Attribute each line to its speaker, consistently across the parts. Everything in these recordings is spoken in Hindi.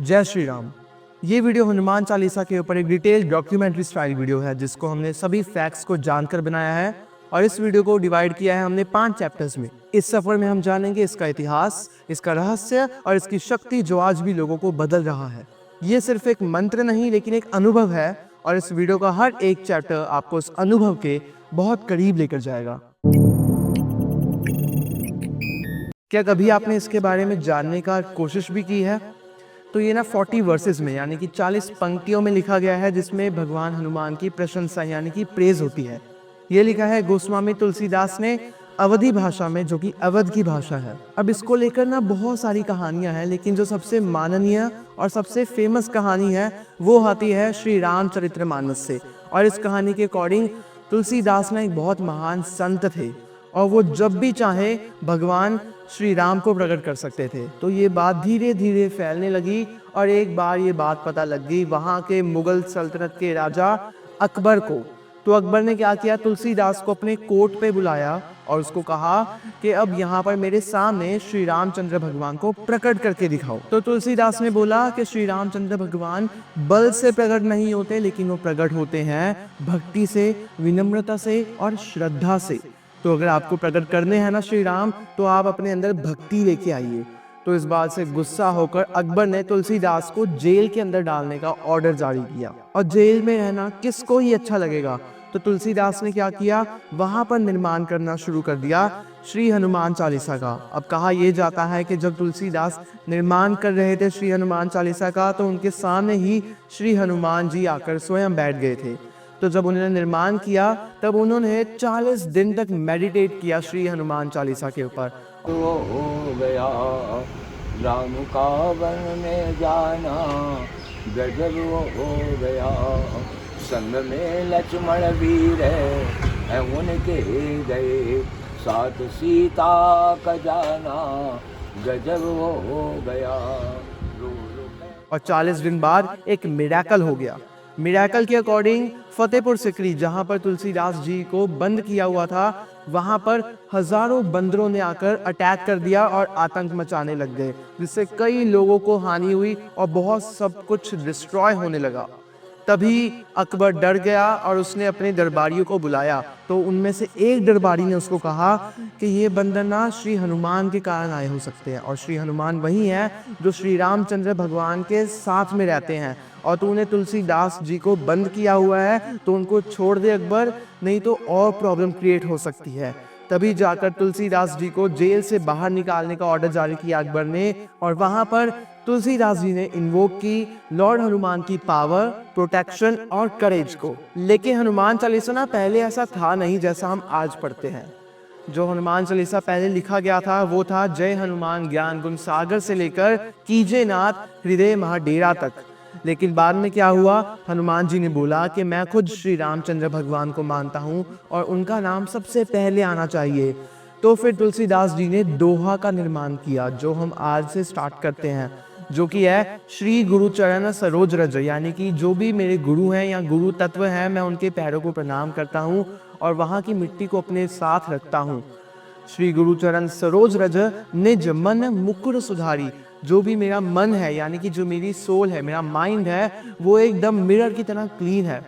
Speaker 1: जय श्री राम। ये वीडियो हनुमान चालीसा के ऊपर एक डिटेल डॉक्यूमेंट्री स्टाइल वीडियो है जिसको हमने सभी फैक्ट्स को जानकर बनाया है और इस वीडियो को डिवाइड किया है हमने 5 चैप्टर्स में। इस सफर में हम जानेंगे इसका इतिहास, इसका रहस्य और इसकी शक्ति जो आज भी लोगों को बदल रहा है। ये सिर्फ एक मंत्र नहीं लेकिन एक अनुभव है और इस वीडियो का हर एक चैप्टर आपको उस अनुभव के बहुत करीब लेकर जाएगा। क्या कभी आपने इसके बारे में जानने का कोशिश भी की है? तो ये ना 40 वर्सेस में यानी कि 40 पंक्तियों में लिखा गया है जिसमें भगवान हनुमान की प्रशंसा यानी कि प्रेज होती है। ये लिखा है गोस्वामी तुलसीदास ने अवधी भाषा में, जो कि अवध की भाषा है। अब इसको लेकर ना बहुत सारी कहानियां हैं लेकिन जो सबसे माननीय और सबसे फेमस कहानी है वो आती है श्री रामचरितमानस से। और इस कहानी के अकॉर्डिंग तुलसीदास ना एक बहुत महान संत थे और वो जब भी चाहे भगवान श्री राम को प्रकट कर सकते थे। तो ये बात धीरे धीरे फैलने लगी और एक बार ये बात पता लग गई वहाँ के मुगल सल्तनत के राजा अकबर को। तो अकबर ने क्या किया, तुलसीदास को अपने कोर्ट पे बुलाया और उसको कहा कि अब यहाँ पर मेरे सामने श्री रामचंद्र भगवान को प्रकट करके दिखाओ। तो तुलसीदास ने बोला कि श्री रामचंद्र भगवान बल से प्रकट नहीं होते लेकिन वो प्रकट होते हैं भक्ति से, विनम्रता से और श्रद्धा से। तो अगर आपको प्रकट करने हैं ना श्री राम तो आप अपने अंदर भक्ति लेके आइए। तो इस बात से गुस्सा होकर अकबर ने तुलसीदास को जेल के अंदर डालने का ऑर्डर जारी किया। और जेल में रहना किसको ही अच्छा लगेगा, तो तुलसीदास ने क्या किया, वहां पर निर्माण करना शुरू कर दिया श्री हनुमान चालीसा का। अब कहा यह जाता है कि जब तुलसीदास निर्माण कर रहे थे श्री हनुमान चालीसा का तो उनके सामने ही श्री हनुमान जी आकर स्वयं बैठ गए थे। तो जब उन्होंने निर्माण किया तब उन्होंने 40 दिन तक मेडिटेट किया श्री हनुमान चालीसा के ऊपर।
Speaker 2: वो हो गया राम का वन में जाना, गजब वो हो गया। संग में लक्ष्मण वीर है उनके गए, साथ सीता का जाना, गजब वो हो गया।
Speaker 1: और 40 दिन बाद एक मिरेकल हो गया। मिरेकल के अकॉर्डिंग फतेहपुर सिकरी, जहां पर तुलसीदास जी को बंद किया हुआ था, वहां पर हजारों बंदरों ने आकर अटैक कर दिया और आतंक मचाने लग गए, जिससे कई लोगों को हानि हुई और बहुत सब कुछ डिस्ट्रॉय होने लगा। तभी अकबर डर गया और उसने अपने दरबारियों को बुलाया। तो उनमें से एक दरबारी ने उसको कहा कि ये बंदर ना श्री हनुमान के कारण आए हो सकते हैं और श्री हनुमान वही हैं जो श्री रामचंद्र भगवान के साथ में रहते हैं और तूने तुलसीदास जी को बंद किया हुआ है तो उनको छोड़ दे अकबर, नहीं तो और प्रॉब्लम क्रिएट हो सकती है। तभी जाकर तुलसीदास जी को जेल से बाहर निकालने का ऑर्डर जारी किया अकबर ने और वहां पर तुलसीदास जी ने इन्वोक की लॉर्ड हनुमान की पावर, प्रोटेक्शन और करेज को। लेकिन हनुमान चालीसा ना पहले ऐसा था नहीं जैसा हम आज पढ़ते हैं। जो हनुमान चालीसा पहले लिखा गया था वो था जय हनुमान ज्ञान गुण सागर से लेकर कीजे नाथ हृदय महाडेरा तक। लेकिन बाद में क्या हुआ, हनुमान जी ने बोला कि मैं खुद श्री रामचंद्र भगवान को मानता हूँ और उनका नाम सबसे पहले आना चाहिए। तो फिर तुलसीदास जी ने दोहा का निर्माण किया जो हम आज से स्टार्ट करते हैं, जो कि है श्री गुरु चरण सरोज रज, यानी कि जो भी मेरे गुरु हैं या गुरु तत्व हैं मैं उनके पैरों को प्रणाम करता हूँ और वहाँ की मिट्टी को अपने साथ रखता हूँ। श्री गुरु चरण सरोज रज निज मन मुकुर सुधारी, जो भी मेरा मन है यानी कि जो मेरी सोल है, मेरा माइंड है, वो एकदम मिरर की तरह क्लीन है।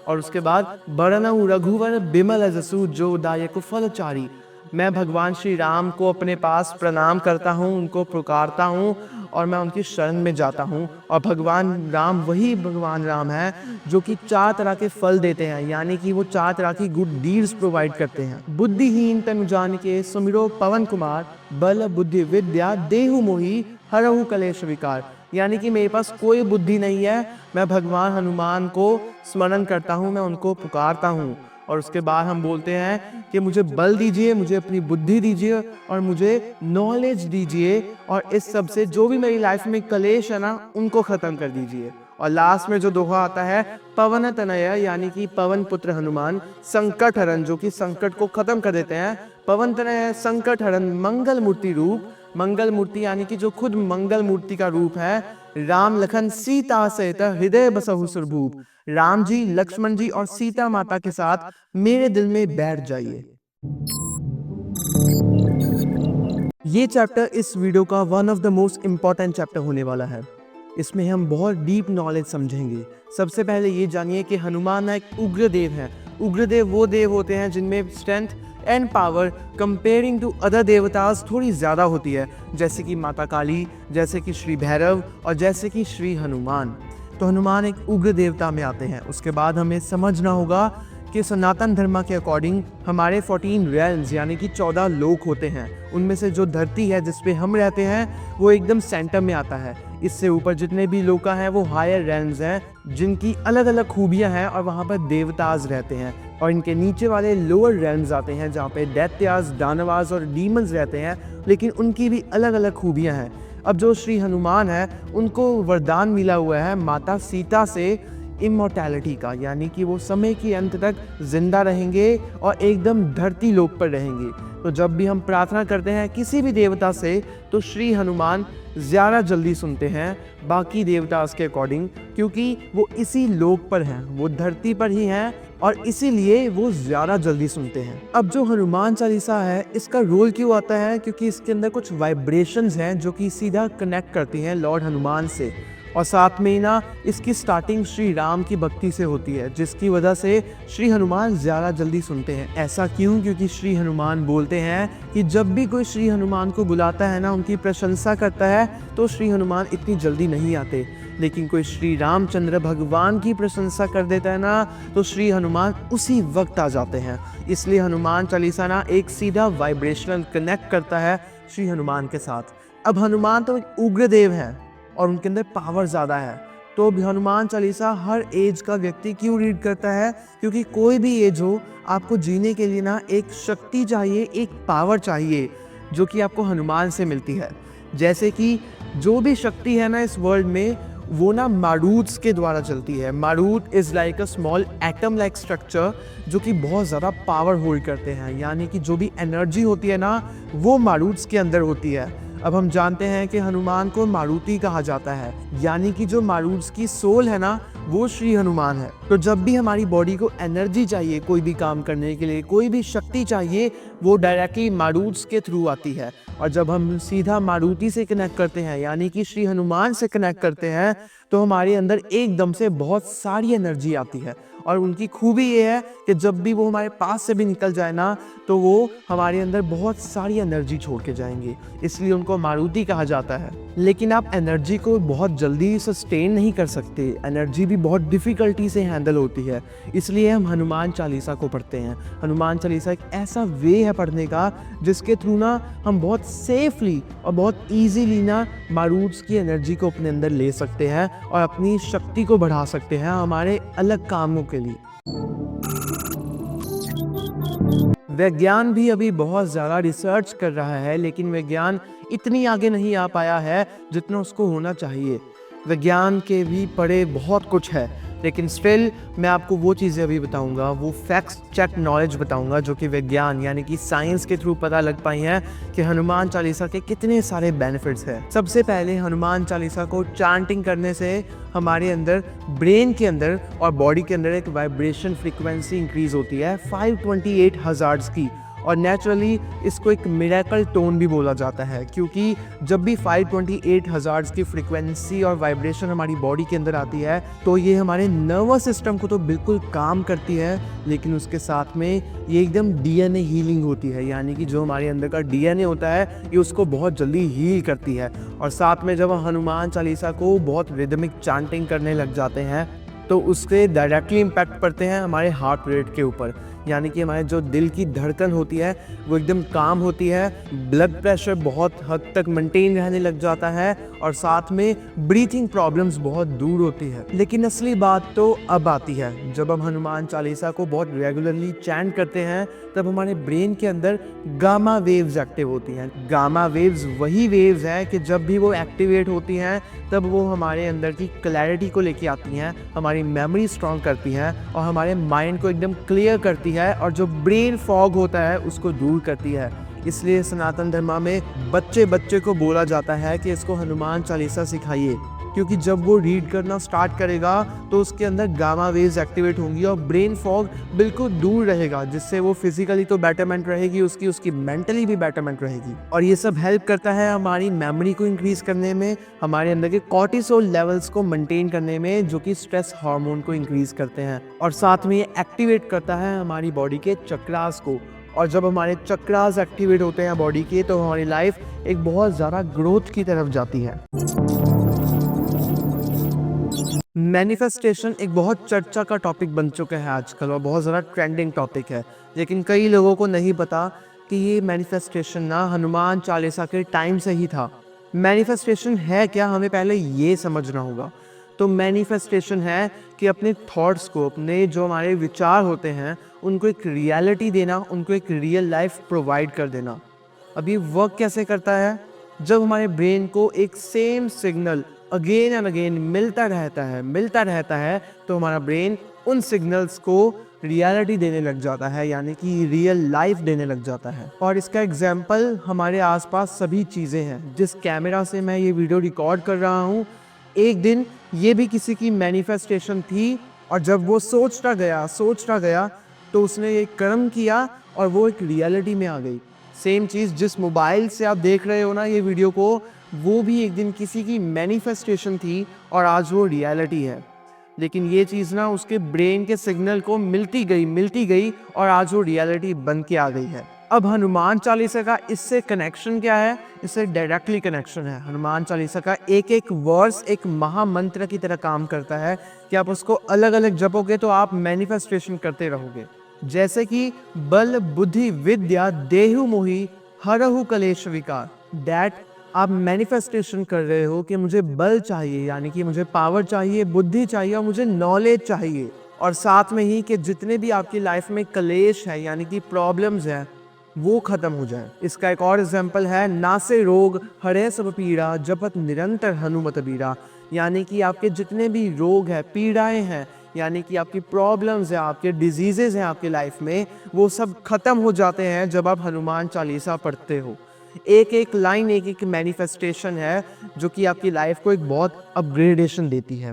Speaker 1: और उसके बाद बरनऊ रघुवर बिमल जसु जो दायक फलचारी, मैं भगवान श्री राम को अपने पास प्रणाम करता हूँ, उनको पुकारता हूँ और मैं उनकी शरण में जाता हूँ। और भगवान राम वही भगवान राम है जो कि 4 तरह के फल देते हैं, यानी कि वो 4 तरह की गुड डीड्स प्रोवाइड करते हैं। बुद्धिहीन तनु जानिके सुमिरो पवन कुमार, बल बुद्धि विद्या देहु मोहि हरहु कलेश विकार, यानी कि मेरे पास कोई बुद्धि नहीं है, मैं भगवान हनुमान को स्मरण करता हूँ, मैं उनको पुकारता हूँ। और उसके बाद हम बोलते हैं कि मुझे बल दीजिए, मुझे अपनी बुद्धि दीजिए और मुझे नॉलेज दीजिए और इस सब से जो भी मेरी लाइफ में कलेश है ना उनको खत्म कर दीजिए। और लास्ट में जो दोहा आता है पवन तनय, यानी कि पवन पुत्र हनुमान, संकट हरण, जो कि संकट को खत्म कर देते हैं। पवन तनय संकट हरण मंगल मूर्ति रूप, मंगल मूर्ति यानी कि जो खुद मंगल मूर्ति का रूप है। राम लखन सीता सहित हृदय बसहु सुरभूप, राम जी, लक्ष्मण जी और सीता माता के साथ मेरे दिल में बैठ जाइए। ये चैप्टर इस वीडियो का one of the most important chapter होने वाला है। इसमें हम बहुत डीप नॉलेज समझेंगे। सबसे पहले ये जानिए कि हनुमान एक उग्र देव हैं। उग्र देव वो देव होते हैं जिनमें strength and power comparing to other देवतास थोड़ी ज़्यादा होती है, जैसे कि माता काली, जैसे कि श्री भैरव और जैसे कि श्री हनुमान। तो हनुमान एक उग्र देवता में आते हैं। उसके बाद हमें समझना होगा कि सनातन धर्म के अकॉर्डिंग हमारे 14 रेल्म्स यानी कि 14 लोक होते हैं। उनमें से जो धरती है जिस पे हम रहते हैं वो एकदम सेंटर में आता है। इससे ऊपर जितने भी लोका हैं वो हायर रेल्म्स हैं जिनकी अलग अलग खूबियां हैं और वहाँ पर देवताज रहते हैं। और इनके नीचे वाले लोअर रेल्म्स आते हैं जहाँ पे दैत्याज, दानवाज और डीमंस रहते हैं, लेकिन उनकी भी अलग अलग खूबियाँ हैं। अब जो श्री हनुमान है उनको वरदान मिला हुआ है माता सीता से इमॉर्टैलिटी का, यानी कि वो समय के अंत तक जिंदा रहेंगे और एकदम धरती लोक पर रहेंगे। तो जब भी हम प्रार्थना करते हैं किसी भी देवता से तो श्री हनुमान ज़्यादा जल्दी सुनते हैं बाकी देवतास के अकॉर्डिंग, क्योंकि वो इसी लोक पर हैं, वो धरती पर ही हैं और इसीलिए वो ज़्यादा जल्दी सुनते हैं। अब जो हनुमान चालीसा है इसका रोल क्यों आता है, क्योंकि इसके अंदर कुछ वाइब्रेशंस हैं जो कि सीधा कनेक्ट करती हैं लॉर्ड हनुमान से। और साथ में ही ना इसकी स्टार्टिंग श्री राम की भक्ति से होती है, जिसकी वजह से श्री हनुमान ज़्यादा जल्दी सुनते हैं। ऐसा क्यों? क्योंकि श्री हनुमान बोलते हैं कि जब भी कोई श्री हनुमान को बुलाता है ना, उनकी प्रशंसा करता है, तो श्री हनुमान इतनी जल्दी नहीं आते। लेकिन कोई श्री रामचंद्र भगवान की प्रशंसा कर देता है ना, तो श्री हनुमान उसी वक्त आ जाते हैं। इसलिए हनुमान चालीसा ना एक सीधा वाइब्रेशनल कनेक्ट करता है श्री हनुमान के साथ। अब हनुमान तो एक उग्र देव हैं और उनके अंदर पावर ज़्यादा है, तो हनुमान चालीसा हर एज का व्यक्ति क्यों रीड करता है? क्योंकि कोई भी एज हो, आपको जीने के लिए ना एक शक्ति चाहिए, एक पावर चाहिए, जो कि आपको हनुमान से मिलती है। जैसे कि जो भी शक्ति है ना इस वर्ल्ड में, वो ना मारूट्स के द्वारा चलती है। Marut is like a small atom like structure जो कि बहुत ज़्यादा पावर होल्ड करते हैं, यानी कि जो भी एनर्जी होती है ना वो मारूट्स के अंदर होती है। अब हम जानते हैं कि हनुमान को मारुति कहा जाता है, यानी कि जो मारूट्स की सोल है ना वो श्री हनुमान है। तो जब भी हमारी बॉडी को एनर्जी चाहिए कोई भी काम करने के लिए, कोई भी शक्ति चाहिए, वो डायरेक्टली मारूट्स के थ्रू आती है। और जब हम सीधा मारुति से कनेक्ट करते हैं यानी कि श्री हनुमान से कनेक्ट करते हैं, तो हमारे अंदर एकदम से बहुत सारी एनर्जी आती है। और उनकी खूबी ये है कि जब भी वो हमारे पास से भी निकल जाए ना, तो वो हमारे अंदर बहुत सारी एनर्जी छोड़ के जाएंगे, इसलिए उनको मारुति कहा जाता है। लेकिन आप एनर्जी को बहुत जल्दी सस्टेन नहीं कर सकते, एनर्जी भी बहुत डिफ़िकल्टी से हैंडल होती है, इसलिए हम हनुमान चालीसा को पढ़ते हैं। हनुमान चालीसा एक ऐसा वे है पढ़ने का जिसके थ्रू ना हम बहुत सेफली और बहुत ईजीली ना मारूट्स की एनर्जी को अपने अंदर ले सकते हैं और अपनी शक्ति को बढ़ा सकते हैं हमारे अलग कामों के लिए। विज्ञान भी अभी बहुत ज़्यादा रिसर्च कर रहा है, लेकिन विज्ञान इतनी आगे नहीं आ पाया है जितना उसको होना चाहिए। विज्ञान के भी पढ़े बहुत कुछ है, लेकिन स्टिल मैं आपको वो चीज़ें अभी बताऊंगा, वो फैक्ट्स चेक नॉलेज बताऊंगा जो कि विज्ञान यानी कि साइंस के थ्रू पता लग पाई हैं कि हनुमान चालीसा के कितने सारे बेनिफिट्स हैं। सबसे पहले हनुमान चालीसा को चांटिंग करने से हमारे अंदर ब्रेन के अंदर और बॉडी के अंदर एक वाइब्रेशन फ्रीक्वेंसी इंक्रीज होती है 528 हर्ट्ज़ की। और नेचुरली इसको एक मिरेकल टोन भी बोला जाता है, क्योंकि जब भी 528 हर्ट्ज़ की फ्रीक्वेंसी और वाइब्रेशन हमारी बॉडी के अंदर आती है तो ये हमारे नर्वस सिस्टम को तो बिल्कुल काम करती है, लेकिन उसके साथ में ये एकदम डीएनए हीलिंग होती है, यानी कि जो हमारे अंदर का डीएनए होता है ये उसको बहुत जल्दी हील करती है। और साथ में जब हम हनुमान चालीसा को बहुत रिदमिक चांटिंग करने लग जाते हैं तो उसके डायरेक्टली इम्पैक्ट पड़ते हैं हमारे हार्ट रेट के ऊपर, यानी कि हमारे जो दिल की धड़कन होती है वो एकदम काम होती है, ब्लड प्रेशर बहुत हद तक मेंटेन रहने लग जाता है और साथ में ब्रीथिंग प्रॉब्लम्स बहुत दूर होती है। लेकिन असली बात तो अब आती है, जब हम हनुमान चालीसा को बहुत रेगुलरली चैंट करते हैं तब हमारे ब्रेन के अंदर गामा वेव्स एक्टिव होती हैं। गामा वेव्स वही वेव्स हैं कि जब भी वो एक्टिवेट होती हैं तब वो हमारे अंदर की क्लैरिटी को लेके आती हैं, हमारी मेमोरी स्ट्रॉन्ग करती हैं और हमारे माइंड को एकदम क्लियर करती है और जो ब्रेन फॉग होता है उसको दूर करती है। इसलिए सनातन धर्म में बच्चे को बोला जाता है कि इसको हनुमान चालीसा सिखाइए। क्योंकि जब वो रीड करना स्टार्ट करेगा तो उसके अंदर गामा वेव्स एक्टिवेट होंगी और ब्रेन फॉग बिल्कुल दूर रहेगा, जिससे वो फिजिकली तो बेटरमेंट रहेगी उसकी मेंटली भी बेटरमेंट रहेगी। और ये सब हेल्प करता है हमारी मेमोरी को इंक्रीज करने में, हमारे अंदर के कॉर्टिसोल लेवल्स को मेंटेन करने में, जो कि स्ट्रेस हार्मोन को इंक्रीज करते हैं, और साथ में ये एक्टिवेट करता है हमारी बॉडी के चक्रास को। और जब हमारे चक्रास एक्टिवेट होते हैं बॉडी के, तो हमारी लाइफ एक बहुत ज़्यादा ग्रोथ की तरफ जाती है। मैनिफेस्टेशन एक बहुत चर्चा का टॉपिक बन चुका है आजकल और बहुत ज़्यादा ट्रेंडिंग टॉपिक है, लेकिन कई लोगों को नहीं पता कि ये मैनिफेस्टेशन ना हनुमान चालीसा के टाइम से ही था। मैनिफेस्टेशन है क्या, हमें पहले ये समझना होगा। तो मैनिफेस्टेशन है कि अपने थॉट्स को, अपने जो हमारे विचार होते हैं, उनको एक रियलिटी देना, उनको एक रियल लाइफ प्रोवाइड कर देना। अब ये वर्क कैसे करता है? जब हमारे ब्रेन को एक same signal again and again मिलता रहता है तो हमारा ब्रेन उन सिग्नल्स को रियलिटी देने लग जाता है, यानी कि रियल लाइफ देने लग जाता है। और इसका एग्जाम्पल हमारे आसपास सभी चीज़ें हैं। जिस कैमरा से मैं ये वीडियो रिकॉर्ड कर रहा हूँ, एक दिन ये भी किसी की मैनिफेस्टेशन थी, और जब वो सोचता गया तो उसने ये कर्म किया और वो एक रियलिटी में आ गई। सेम चीज़ जिस मोबाइल से आप देख रहे हो ना ये वीडियो को, वो भी एक दिन किसी की मैनिफेस्टेशन थी और आज वो रियलिटी है। लेकिन ये चीज़ ना उसके ब्रेन के सिग्नल को मिलती गई और आज वो रियलिटी बन के आ गई है। अब हनुमान चालीसा का इससे कनेक्शन क्या है? इससे डायरेक्टली कनेक्शन है। हनुमान चालीसा का एक एक वर्स एक महामंत्र की तरह काम करता है कि आप उसको अलग अलग जपोगे तो आप मैनिफेस्टेशन करते रहोगे। जैसे कि बल बुद्धि विद्या देहु मोहि हरहु कलेश विकार, दैट आप मैनिफेस्टेशन कर रहे हो कि मुझे बल चाहिए, यानी कि मुझे पावर चाहिए, बुद्धि चाहिए और मुझे नॉलेज चाहिए, और साथ में ही कि जितने भी आपकी लाइफ में कलेश है, यानी कि प्रॉब्लम्स हैं, वो खत्म हो जाए। इसका एक और एग्जाम्पल है, नासे रोग हरे सब पीड़ा जपत निरंतर हनुमत बीरा, यानी कि आपके जितने भी रोग हैं, पीड़ाएं हैं, यानी कि आपकी प्रॉब्लम्स हैं, आपके डिजीजेज हैं आपकी लाइफ में, वो सब खत्म हो जाते हैं जब आप हनुमान चालीसा पढ़ते हो। एक एक लाइन एक एक मैनिफेस्टेशन है जो कि आपकी लाइफ को एक बहुत अपग्रेडेशन देती है।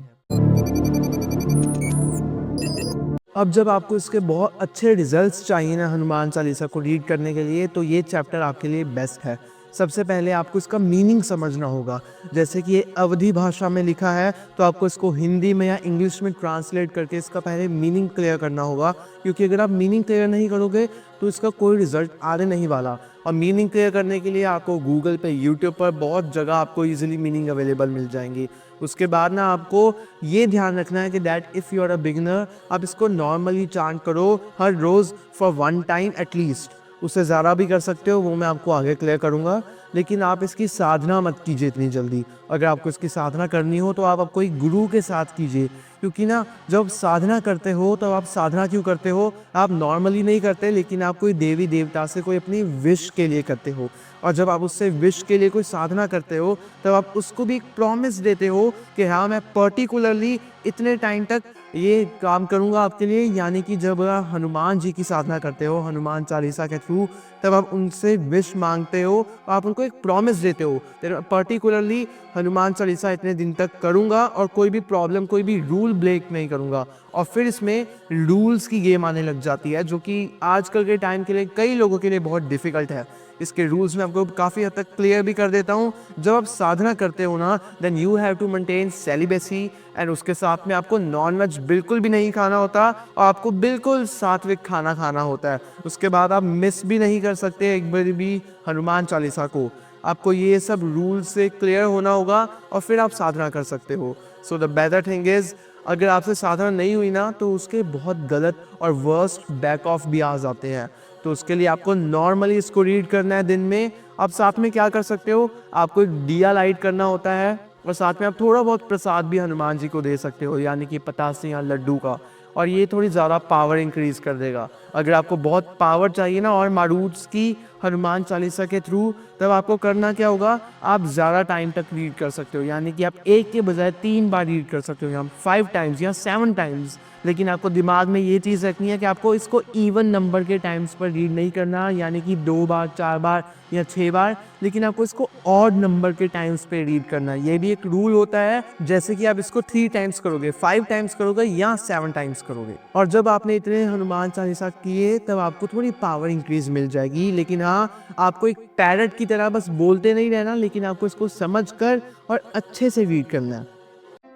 Speaker 1: अब जब आपको इसके बहुत अच्छे रिजल्ट्स चाहिए ना हनुमान चालीसा को रीड करने के लिए, तो ये चैप्टर आपके लिए बेस्ट है। सबसे पहले आपको इसका मीनिंग समझना होगा। जैसे कि ये अवधी भाषा में लिखा है, तो आपको इसको हिंदी में या इंग्लिश में ट्रांसलेट करके इसका पहले मीनिंग क्लियर करना होगा, क्योंकि अगर आप मीनिंग क्लियर नहीं करोगे तो इसका कोई रिजल्ट आने नहीं वाला। और मीनिंग क्लियर करने के लिए आपको गूगल पे, यूट्यूब पर बहुत जगह आपको ईजिली मीनिंग अवेलेबल मिल जाएंगी। उसके बाद ना आपको ये ध्यान रखना है कि that if you are a beginner, आप इसको नॉर्मली चांट करो हर रोज़ फॉर 1 टाइम एटलीस्ट। उससे ज़्यादा भी कर सकते हो, वो मैं आपको आगे क्लियर करूँगा, लेकिन आप इसकी साधना मत कीजिए इतनी जल्दी। अगर आपको इसकी साधना करनी हो तो आप कोई गुरु के साथ कीजिए, क्योंकि ना जब साधना करते हो तो आप साधना क्यों करते हो? आप नॉर्मली नहीं करते, लेकिन आप कोई देवी देवता से कोई अपनी विश के लिए करते हो। और जब आप उससे विश के लिए कोई साधना करते हो तब आप उसको भी एक प्रॉमिस देते हो कि हाँ मैं पर्टिकुलरली इतने टाइम तक ये काम करूँगा आपके लिए। यानी कि जब आप हनुमान जी की साधना करते हो हनुमान चालीसा के थ्रू, तब आप उनसे विश मांगते हो, आप उनको एक प्रॉमिस देते हो, पर्टिकुलरली हनुमान चालीसा इतने दिन तक करूँगा और कोई भी प्रॉब्लम, कोई भी रूल ब्रेक नहीं करूँगा। और फिर इसमें रूल्स की गेम आने लग जाती है, जो कि आजकल के टाइम के लिए कई लोगों के लिए बहुत डिफ़िकल्ट है। इसके रूल्स मैं आपको काफ़ी हद तक क्लियर भी कर देता हूँ। जब आप साधना करते हो ना, then you have to maintain celibacy, and उसके साथ में आपको नॉनवेज बिल्कुल भी नहीं खाना होता और आपको बिल्कुल सात्विक खाना खाना होता है। उसके बाद आप मिस भी नहीं कर सकते एक बार भी हनुमान चालीसा को। आपको ये सब रूल से क्लियर होना होगा और फिर आप साधना कर सकते हो। So the better thing is, अगर आपसे साधना नहीं हुई ना, तो उसके बहुत गलत और वर्स्ट बैक ऑफ भी आ जाते हैं। तो उसके लिए आपको नॉर्मली इसको रीड करना है दिन में। आप साथ में क्या कर सकते हो, आपको एक दिया लाइट करना होता है और साथ में आप थोड़ा बहुत प्रसाद भी हनुमान जी को दे सकते हो, यानी कि 50 या लड्डू का, और ये थोड़ी ज़्यादा पावर इंक्रीज़ कर देगा। अगर आपको बहुत पावर चाहिए ना और मारूट्स की हनुमान चालीसा के थ्रू, तब आपको करना क्या होगा, आप ज़्यादा टाइम तक रीड कर सकते हो, यानी कि आप एक के बजाय 3 बार रीड कर सकते हो, या 5 टाइम्स या 7 टाइम्स। लेकिन आपको दिमाग में ये चीज़ रखनी है कि आपको इसको इवन नंबर के टाइम्स पर रीड नहीं करना, यानी कि 2 बार, 4 बार या 6 बार, लेकिन आपको इसको ऑड नंबर के टाइम्स पे रीड करना है। ये भी एक रूल होता है, जैसे कि आप इसको 3 टाइम्स करोगे, 5 टाइम्स करोगे या 7 टाइम्स करोगे। और जब आपने इतने हनुमान चालीसा किए तब आपको थोड़ी पावर इंक्रीज मिल जाएगी। लेकिन हाँ, आपको एक पैरट की तरह बस बोलते नहीं रहना, लेकिन आपको इसको समझ कर और अच्छे से रीड करना है।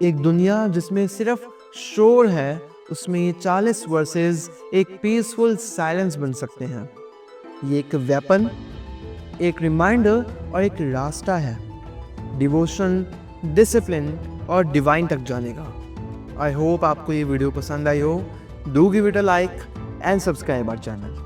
Speaker 1: एक दुनिया जिसमें सिर्फ शोर है, उसमें ये 40 वर्सेस एक पीसफुल साइलेंस बन सकते हैं। ये एक वेपन, एक रिमाइंडर और एक रास्ता है डिवोशन, डिसिप्लिन और डिवाइन तक जाने का। आई होप आपको ये वीडियो पसंद आई हो। Do give it a like and subscribe our channel.